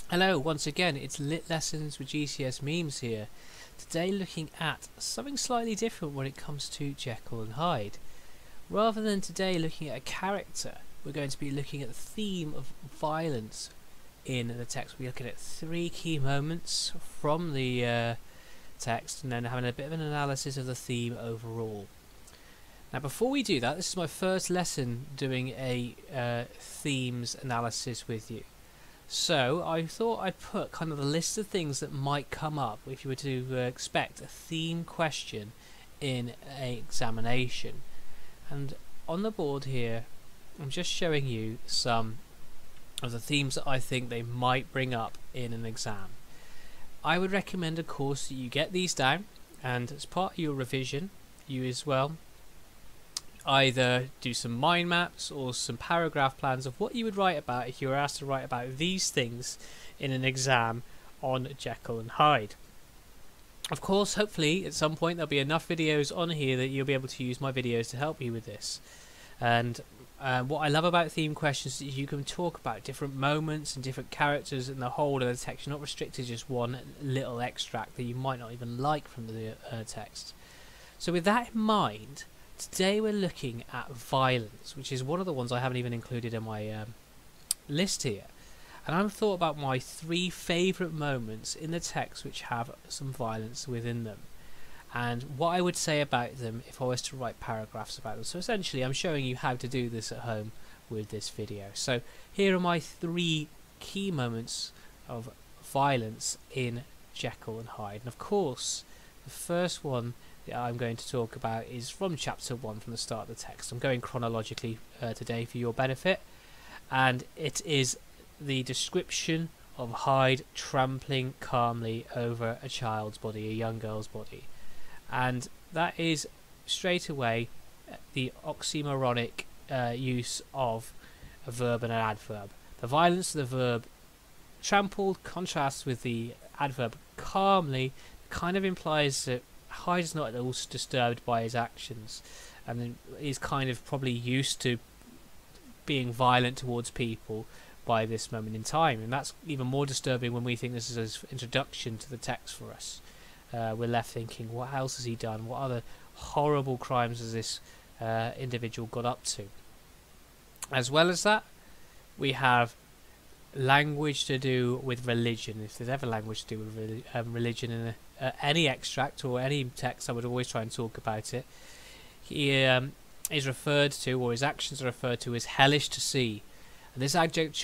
Hello, once again, it's Lit Lessons with GCSE Memes here. Today looking at something slightly different when it comes to Jekyll and Hyde. Rather than today looking at a character, we're going to be looking at the theme of violence in the text. We're looking at three key moments from the text and then having a bit of an analysis of the theme overall. Now before we do that, this is my first lesson doing a themes analysis with you. So I thought I'd put kind of a list of things that might come up if you were to expect a theme question in an examination. And on the board here, I'm just showing you some of the themes that I think they might bring up in an exam. I would recommend, of course, that you get these down, and as part of your revision, you as well either do some mind maps or some paragraph plans of what you would write about if you were asked to write about these things in an exam on Jekyll and Hyde. Of course, hopefully at some point there'll be enough videos on here that you'll be able to use my videos to help you with this. And what I love about theme questions is you can talk about different moments and different characters in the whole of the text. You're not restricted to just one little extract that you might not even like from the text. So with that in mind, today we're looking at violence, which is one of the ones I haven't even included in my list here. And I've thought about my three favourite moments in the text which have some violence within them, and what I would say about them if I was to write paragraphs about them. So essentially I'm showing you how to do this at home with this video. So here are my three key moments of violence in Jekyll and Hyde. And of course the first one that I'm going to talk about is from chapter 1, from the start of the text. I'm going chronologically today for your benefit, and it is the description of Hyde trampling calmly over a child's body, a young girl's body. And that is straight away the oxymoronic use of a verb and an adverb. The violence of the verb trampled contrasts with the adverb calmly, kind of implies that Hyde is not at all disturbed by his actions, and he's kind of probably used to being violent towards people by this moment in time, and that's even more disturbing when we think this is an introduction to the text for us. We're left thinking, what else has he done? What other horrible crimes has this individual got up to? As well as that, we have language to do with religion. If there's ever language to do with religion in any extract or any text, I would always try and talk about it. He is referred to, or his actions are referred to, as hellish to see, and this adjective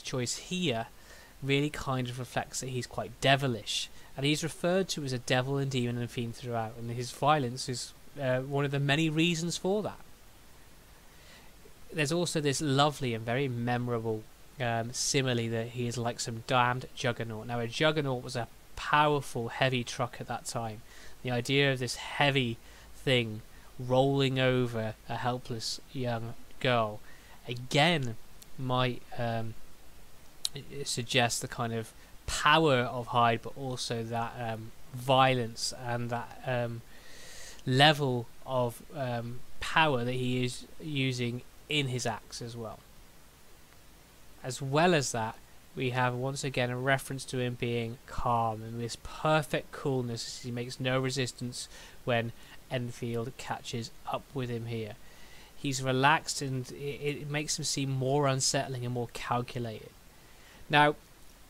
choice here really kind of reflects that he's quite devilish, and he's referred to as a devil and demon and fiend throughout, and his violence is one of the many reasons for that. There's also this lovely and very memorable simile that he is like some damned juggernaut. Now a juggernaut was a powerful heavy truck at that time. The idea of this heavy thing rolling over a helpless young girl again might suggest the kind of power of Hyde, but also that violence and that level of power that he is using in his acts as well. As well as that, we have once again a reference to him being calm and this perfect coolness as he makes no resistance when Enfield catches up with him here. He's relaxed, and it makes him seem more unsettling and more calculated. Now,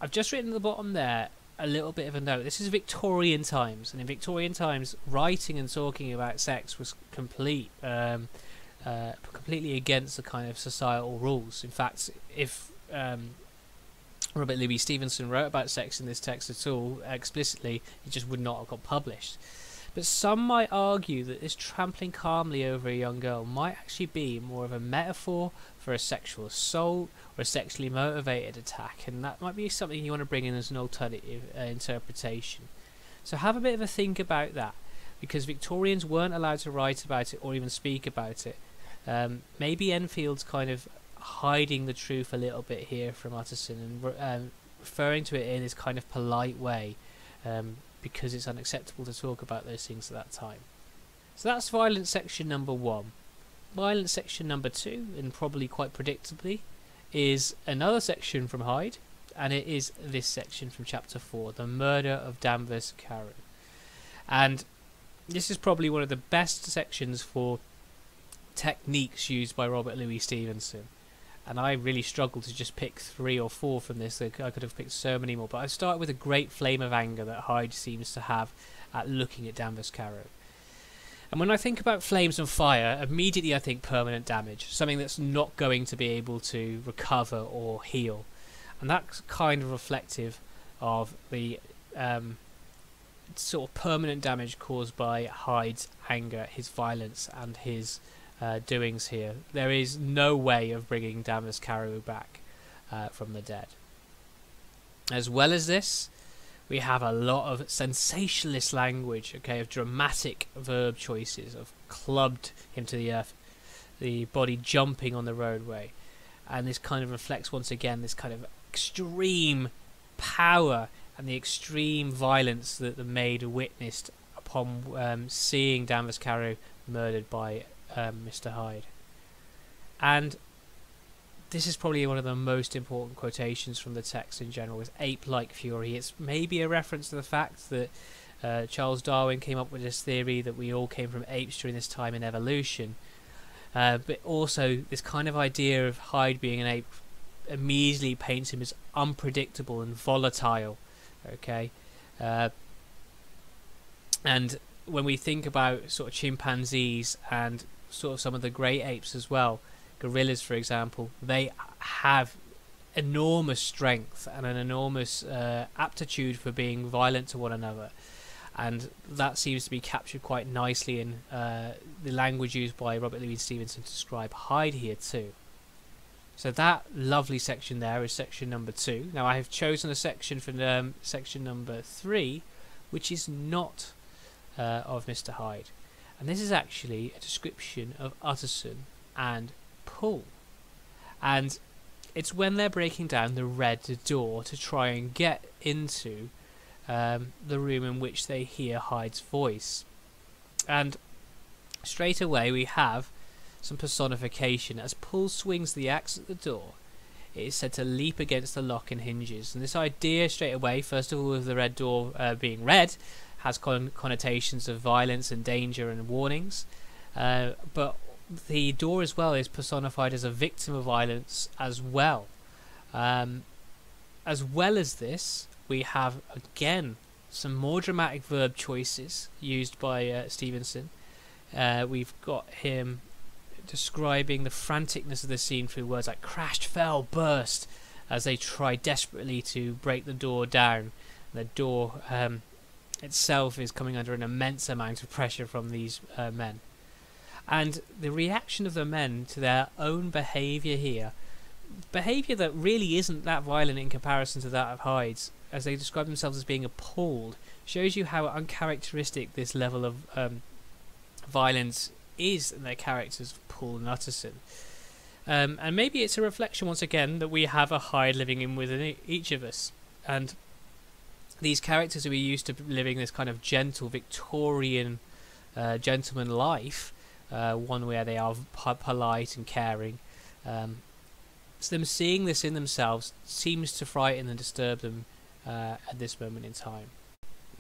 I've just written at the bottom there a little bit of a note. This is Victorian times, and in Victorian times, writing and talking about sex was completely against the kind of societal rules. In fact, if Robert Louis Stevenson wrote about sex in this text at all explicitly, it just would not have got published. But some might argue that this trampling calmly over a young girl might actually be more of a metaphor for a sexual assault or a sexually motivated attack, and that might be something you want to bring in as an alternative interpretation. So have a bit of a think about that, because Victorians weren't allowed to write about it or even speak about it. Maybe Enfield's kind of hiding the truth a little bit here from Utterson and referring to it in this kind of polite way, because it's unacceptable to talk about those things at that time. So that's violence section number 1. Violence section number 2, and probably quite predictably, is another section from Hyde, and it is this section from chapter 4, The Murder of Danvers Carew. And this is probably one of the best sections for techniques used by Robert Louis Stevenson. And I really struggled to just pick 3 or 4 from this. I could have picked so many more. But I start with a great flame of anger that Hyde seems to have at looking at Danvers Carew. And when I think about flames and fire, immediately I think permanent damage. Something that's not going to be able to recover or heal. And that's kind of reflective of the sort of permanent damage caused by Hyde's anger, his violence, and his doings here. There is no way of bringing Danvers Carew back from the dead. As well as this, we have a lot of sensationalist language, okay, of dramatic verb choices, of clubbed him to the earth, the body jumping on the roadway, and this kind of reflects once again this kind of extreme power and the extreme violence that the maid witnessed upon seeing Danvers Carew murdered by Mr. Hyde. And this is probably one of the most important quotations from the text in general, is ape-like fury. It's maybe a reference to the fact that Charles Darwin came up with this theory that we all came from apes during this time in evolution, but also this kind of idea of Hyde being an ape immediately paints him as unpredictable and volatile, okay? And when we think about sort of chimpanzees and sort of some of the great apes as well, gorillas for example, they have enormous strength and an enormous aptitude for being violent to one another, and that seems to be captured quite nicely in the language used by Robert Louis Stevenson to describe Hyde here too. So that lovely section there is section number 2. Now I have chosen a section from section number 3, which is not of Mr. Hyde, and this is actually a description of Utterson and Poole, and it's when they're breaking down the red door to try and get into the room in which they hear Hyde's voice. And straight away we have some personification. As Poole swings the axe at the door, it is said to leap against the lock and hinges, and this idea straight away, first of all, of the red door being red, has connotations of violence and danger and warnings, but the door as well is personified as a victim of violence as well. As well as this, we have again some more dramatic verb choices used by Stevenson. We've got him describing the franticness of the scene through words like crashed, fell, burst, as they try desperately to break the door down. The door itself is coming under an immense amount of pressure from these men. And the reaction of the men to their own behaviour here, behaviour that really isn't that violent in comparison to that of Hyde's, as they describe themselves as being appalled, shows you how uncharacteristic this level of violence is in their characters, Poole and Utterson. And maybe it's a reflection once again that we have a Hyde living in within each of us, and these characters who are used to living this kind of gentle Victorian gentleman life, one where they are polite and caring, so them seeing this in themselves seems to frighten and disturb them at this moment in time.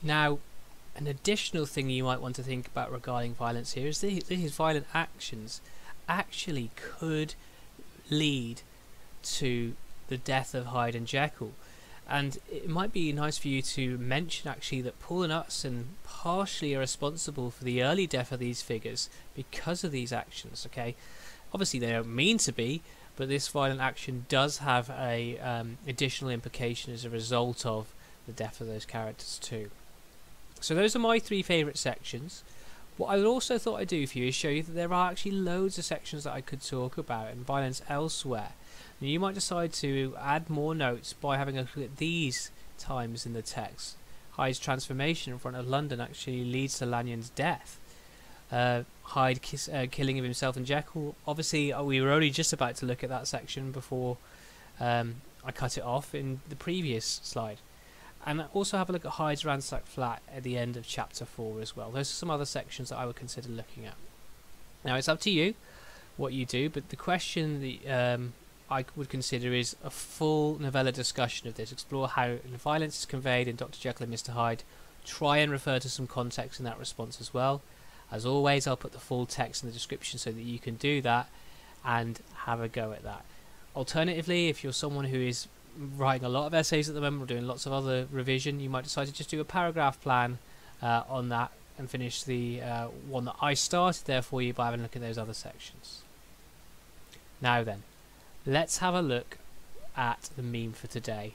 Now, an additional thing you might want to think about regarding violence here is these violent actions actually could lead to the death of Hyde and Jekyll. And it might be nice for you to mention actually that Poole and Utterson partially are responsible for the early death of these figures because of these actions, okay? Obviously they don't mean to be, but this violent action does have a additional implication as a result of the death of those characters too. So those are my 3 favourite sections. What I also thought I'd do for you is show you that there are actually loads of sections that I could talk about and violence elsewhere. Now you might decide to add more notes by having a look at these times in the text. Hyde's transformation in front of London actually leads to Lanyon's death. Hyde killing of himself and Jekyll. Obviously we were only just about to look at that section before I cut it off in the previous slide. And also have a look at Hyde's ransacked flat at the end of chapter 4 as well. Those are some other sections that I would consider looking at. Now it's up to you what you do, but the question I would consider is a full novella discussion of this. Explore how violence is conveyed in Dr. Jekyll and Mr Hyde. Try and refer to some context in that response as well. As always, I'll put the full text in the description so that you can do that and have a go at that. Alternatively, if you're someone who is writing a lot of essays at the moment or doing lots of other revision, you might decide to just do a paragraph plan on that and finish the one that I started there for you by having a look at those other sections. Now then, let's have a look at the meme for today.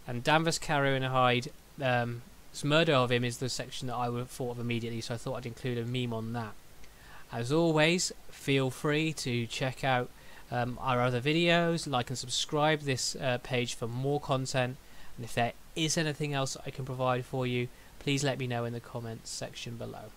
And Danvers, Carew and Hyde, this murder of him is the section that I would have thought of immediately, so I thought I'd include a meme on that. As always, feel free to check out our other videos, like and subscribe this page for more content, and if there is anything else I can provide for you, please let me know in the comments section below.